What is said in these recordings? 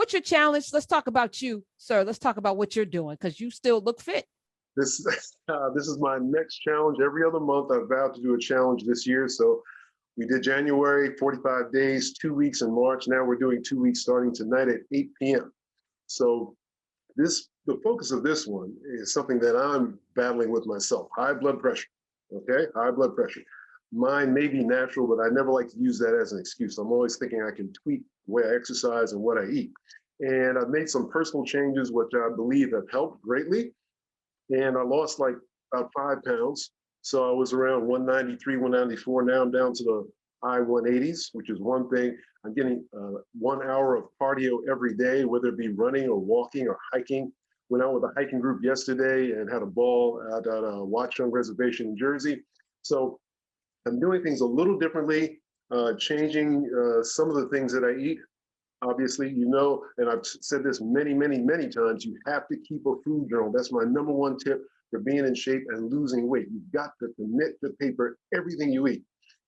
what's your challenge? Let's talk about you, sir. Let's talk about what you're doing because you still look fit. This this is my next challenge. Every other month, I've vowed to do a challenge this year. So we did January, 45 days, 2 weeks in March. Now we're doing 2 weeks starting tonight at 8 p.m. So the focus of this one is something that I'm battling with myself. High blood pressure. Okay, high blood pressure. Mine may be natural, but I never like to use that as an excuse. I'm always thinking I can tweak the way I exercise and what I eat. And I've made some personal changes, which I believe have helped greatly. And I lost like about 5 pounds. So I was around 193, 194. Now I'm down to the high 180s, which is one thing. I'm getting 1 hour of cardio every day, whether it be running or walking or hiking. Went out with a hiking group yesterday and had a ball at a Watchung Reservation in Jersey. So I'm doing things a little differently, changing some of the things that I eat. Obviously, you know, and I've said this many, many, many times, you have to keep a food journal. That's my number one tip for being in shape and losing weight. You've got to commit to paper everything you eat.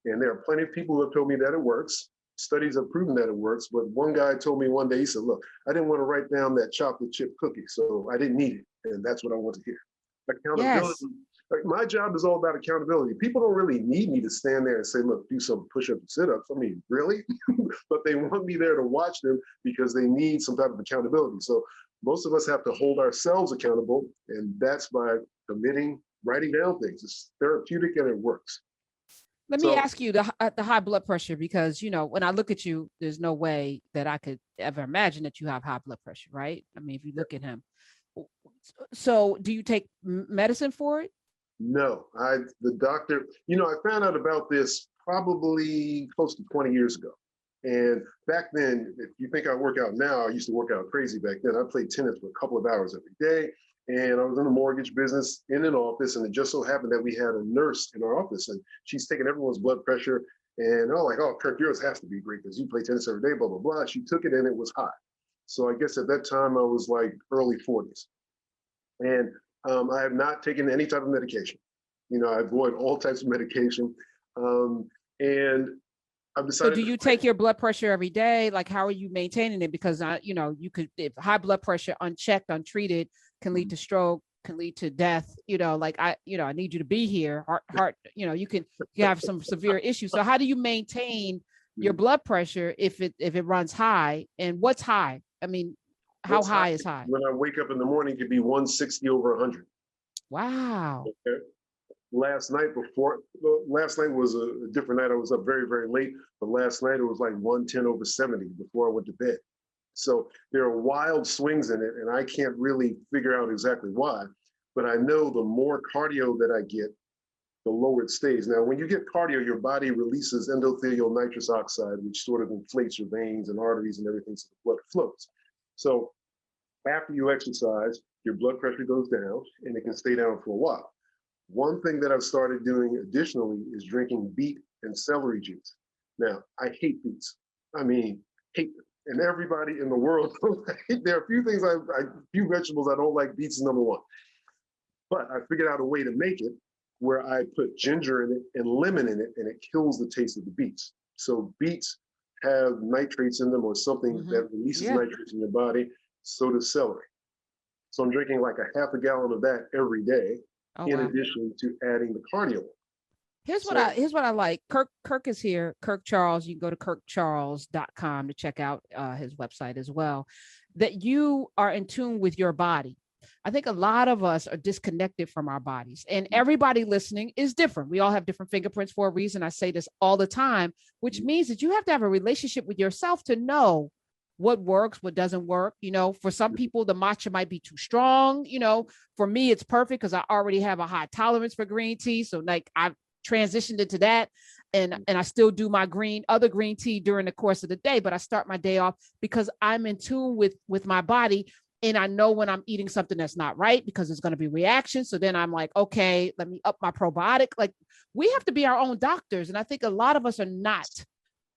And there are plenty of people who have told me that it works. Studies have proven that it works. But one guy told me one day, he said, look, I didn't want to write down that chocolate chip cookie, so I didn't need it. And that's what I want to hear. Yes. Accountability. Like my job is all about accountability. People don't really need me to stand there and say, look, do some push-ups and sit-ups. I mean, really? But they want me there to watch them because they need some type of accountability. So most of us have to hold ourselves accountable, and that's by committing, writing down things. It's therapeutic and it works. Let me So ask you the high blood pressure because when I look at you, there's no way that I could ever imagine that you have high blood pressure, right? I mean, if you look at him. So, do you take medicine for it? no, the doctor, I found out about this probably close to 20 years ago. And back then, if you think I work out now, I used to work out crazy back then. I played tennis for a couple of hours every day. And I was in the mortgage business in an office. And it just so happened that we had a nurse in our office and she's taking everyone's blood pressure. And like, oh, Kirk, yours has to be great because you play tennis every day, blah, blah, blah. She took it and it was high. So I guess at that time I was like early 40s. And I have not taken any type of medication. I avoid all types of medication. And I've So decided do to you fight. take your blood pressure every day? Like, how are you maintaining it? Because you could, if high blood pressure unchecked, untreated, can lead to stroke, can lead to death. Like I need you to be here. Heart. You have some severe issues. So how do you maintain your blood pressure if it runs high? And what's high? I mean, how What's high high is high? when I wake up in the morning it could be 160 over 100. Wow. Okay. Last night was a different night. I was up very, very late, but last night it was like 110 over 70 before I went to bed. So there are wild swings in it, and I can't really figure out exactly why. But I know the more cardio that I get, the lower it stays. Now, when you get cardio, your body releases endothelial nitrous oxide, which sort of inflates your veins and arteries and everything so the blood flows. So after you exercise, your blood pressure goes down and it can stay down for a while. One thing that I've started doing additionally is drinking beet and celery juice. Now, I hate beets. I mean, hate them. And everybody in the world, there are a few things, few vegetables I don't like. Beets is number one. But I figured out a way to make it where I put ginger in it and lemon in it, and it kills the taste of the beets. So beets have nitrates in them or something that releases Yeah. nitrates in your body. So does celery. So I'm drinking like a half a gallon of that every day, Oh in wow. addition to adding the cardio. So Here's what I like. Kirk is here. Kirk Charles. You can go to kirkcharles.com to check out his website as well. That you are in tune with your body. I think a lot of us are disconnected from our bodies, and everybody listening is different. We all have different fingerprints for a reason. I say this all the time, which means that you have to have a relationship with yourself to know what works, what doesn't work. For some people, the matcha might be too strong. For me, it's perfect because I already have a high tolerance for green tea. So like I've transitioned into that, and I still do my other green tea during the course of the day, but I start my day off because I'm in tune with my body. And I know when I'm eating something that's not right because it's going to be reaction. So then I'm like, okay, let me up my probiotic. Like we have to be our own doctors. And I think a lot of us are not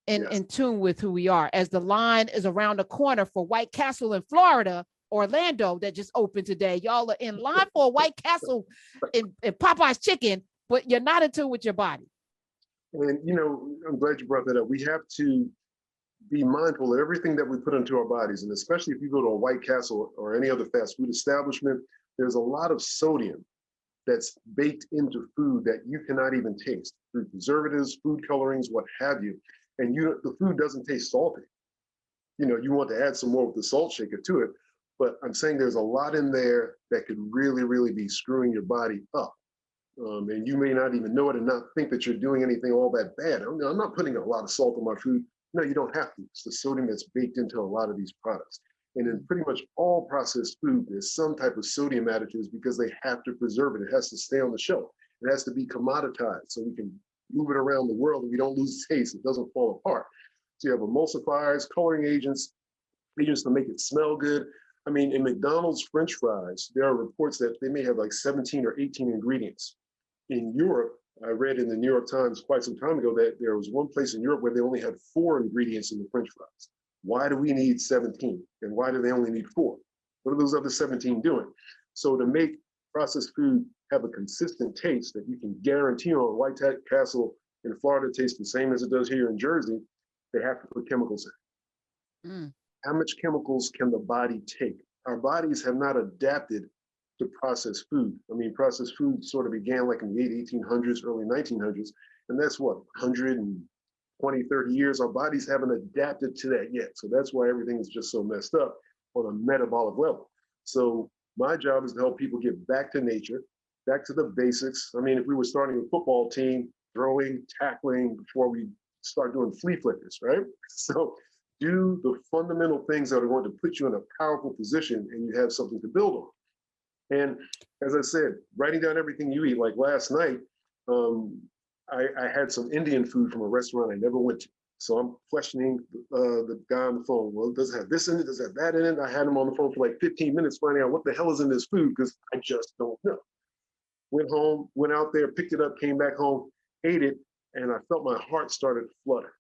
yes, in tune with who we are. As the line is around the corner for White Castle in Florida, Orlando, that just opened today. Y'all are in line for a White Castle in Popeye's chicken, but you're not in tune with your body. and I'm glad you brought that up. We have to be mindful of everything that we put into our bodies. And especially if you go to a White Castle or any other fast food establishment, there's a lot of sodium that's baked into food that you cannot even taste through preservatives, food colorings, what have you. And the food doesn't taste salty. You want to add some more with the salt shaker to it. But I'm saying there's a lot in there that could really, really be screwing your body up. And you may not even know it and not think that you're doing anything all that bad. I'm not putting a lot of salt on my food. No, you don't have to. It's the sodium that's baked into a lot of these products. And in pretty much all processed food, there's some type of sodium additives because they have to preserve it. It has to stay on the shelf. It has to be commoditized so we can move it around the world and we don't lose taste. It doesn't fall apart. So you have emulsifiers, coloring agents to make it smell good. I mean, in McDonald's French fries, there are reports that they may have like 17 or 18 ingredients. In Europe, I read in the New York Times quite some time ago that there was one place in Europe where they only had 4 ingredients in the French fries. Why do we need 17? And why do they only need 4? What are those other 17 doing? So to make processed food have a consistent taste that you can guarantee on White Castle in Florida tastes the same as it does here in Jersey, they have to put chemicals in. How much chemicals can the body take? Our bodies have not adapted to processed food. I mean, processed food sort of began like in the late 1800s, early 1900s, and that's what, 120, 30 years. Our bodies haven't adapted to that yet. So that's why everything is just so messed up on a metabolic level. So my job is to help people get back to nature, back to the basics. I mean, if we were starting a football team, throwing, tackling before we start doing flea flickers, right? So do the fundamental things that are going to put you in a powerful position and you have something to build on. And as I said, writing down everything you eat, like last night, I had some Indian food from a restaurant I never went to. So I'm questioning the guy on the phone. Well, does it have this in it? Does it have that in it? I had him on the phone for like 15 minutes finding out what the hell is in this food because I just don't know. Went home, went out there, picked it up, came back home, ate it, and I felt my heart started to flutter.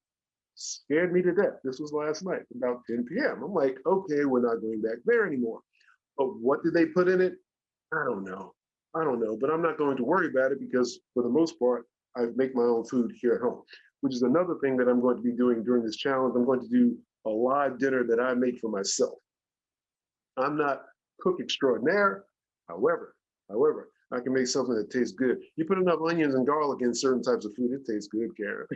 Scared me to death. This was last night, about 10 p.m. I'm like, okay, we're not going back there anymore. But what did they put in it? I don't know. But I'm not going to worry about it because for the most part, I make my own food here at home, which is another thing that I'm going to be doing during this challenge. I'm going to do a live dinner that I make for myself. I'm not cook extraordinaire. However, I can make something that tastes good. You put enough onions and garlic in certain types of food, it tastes good, Karen.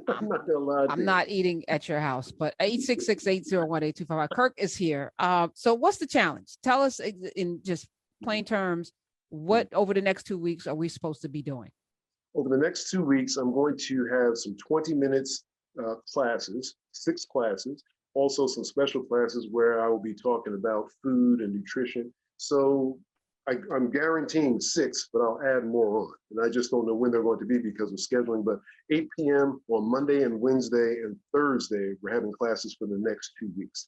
I'm not gonna lie. I'm not eating at your house, but 866-801-8255. Kirk is here. So what's the challenge? Tell us in just plain terms, what over the next 2 weeks are we supposed to be doing? Over the next 2 weeks, I'm going to have some 20 minutes classes, 6 classes, also some special classes where I will be talking about food and nutrition. So I'm guaranteeing 6, but I'll add more on. And I just don't know when they're going to be because of scheduling. But 8 p.m. on Monday and Wednesday and Thursday, we're having classes for the next 2 weeks.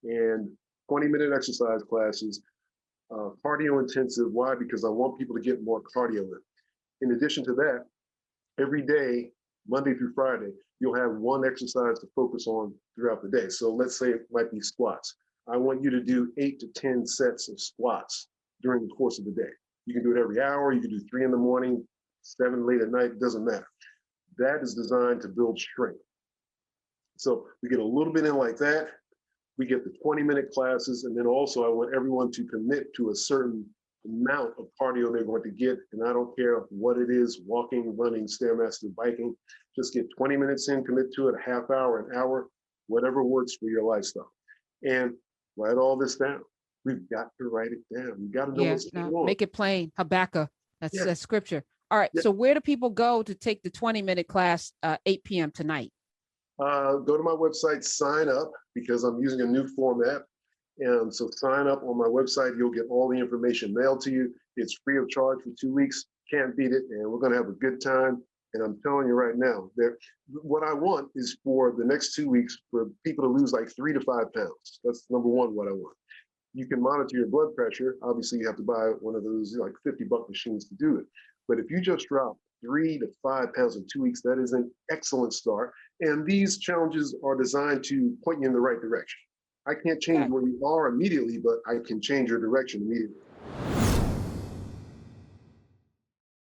And 20-minute exercise classes, cardio intensive. Why? Because I want people to get more cardio in. In addition to that, every day, Monday through Friday, you'll have one exercise to focus on throughout the day. So let's say it might be squats. I want you to do 8 to 10 sets of squats during the course of the day. You can do it every hour. You can do 3 in the morning, 7 late at night, it doesn't matter. That is designed to build strength. So we get a little bit in like that. We get the 20-minute classes. And then also I want everyone to commit to a certain amount of cardio they're going to get. And I don't care what it is, walking, running, Stairmaster, biking, just get 20 minutes in, commit to it, a half hour, an hour, whatever works for your lifestyle. And write all this down. We've got to write it down. You got to know what's going on. Make it plain. Habakkuk. That's scripture. All right. So where do people go to take the 20-minute class 8 p.m. tonight? Go to my website, sign up, because I'm using a new format. And so sign up on my website. You'll get all the information mailed to you. It's free of charge for 2 weeks. Can't beat it. And we're going to have a good time. And I'm telling you right now, what I want is for the next 2 weeks for people to lose like 3 to 5 pounds. That's number one, what I want. You can monitor your blood pressure. Obviously, you have to buy one of those like $50 machines to do it. But if you just drop 3 to 5 pounds in 2 weeks, that is an excellent start. And these challenges are designed to point you in the right direction. I can't change where you are immediately, but I can change your direction immediately.